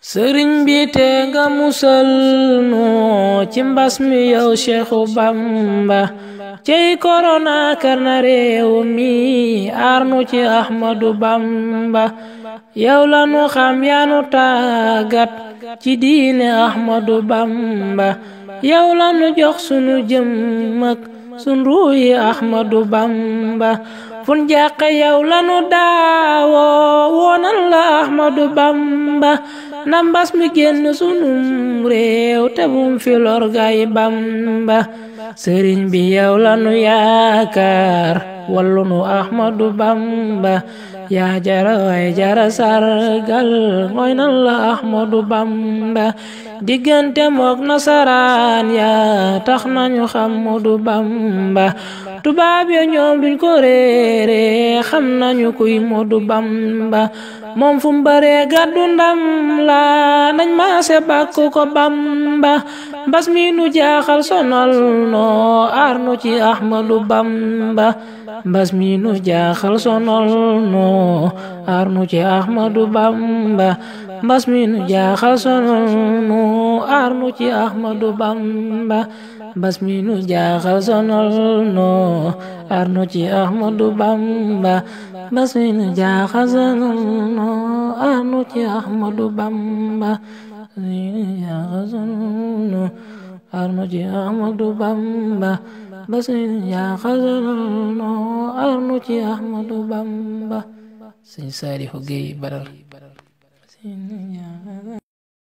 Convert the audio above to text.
sëriñ bi te nga musal nu ci mbas mi yow Seexu Bamba cey korona kar na réew mi aar nu ci Ahmadu Bamba yow la nu xam yaa nu tàggat ci diine Ahmadu Bamba yow la nu jox sunu jëmm ak sunu ruuyi Ahmadu Bamba fun jàqe yow la nu daawoo woonan la Ahmadu Bamba na mbas mi génn sunum réew te bum fi lor gaay Bamba sëriñ bi yow la nu yaakaar wallu nu Ahmadu Bamba yaa jara way jara sargal ngoy nan la Ahmadu Bamba diggante mook nasaraan yaa tax nañu xam Ahmadu Bamba tubaab ya ñoom duñ ko réere xam nañu kuy Ahmadu Bamba moom fu mbare gàddu ndam la nañ maase bàkku ko Bamba mbas mi nu jaaxal sonal noo aar nu ci Ahmadu Bamba mbas mi nu jaaxal sonal noo aar nu ci Ahmadu Bamba mbas mi nu jaaxal sonal noo aar nu ci Ahmadu Bamba mbas mi nu jaaxal sonal noo aar nu ci Ahmadu Bamba mbas mi nu jaaxal sonal noo aar nu ci Ahmadu Bamba aar nu ci Ahmadu Bamba mbas mi nu jaaxal sonal noo aar nu ci Ahmadu Bamba Sëñ Saalihu Géey Badar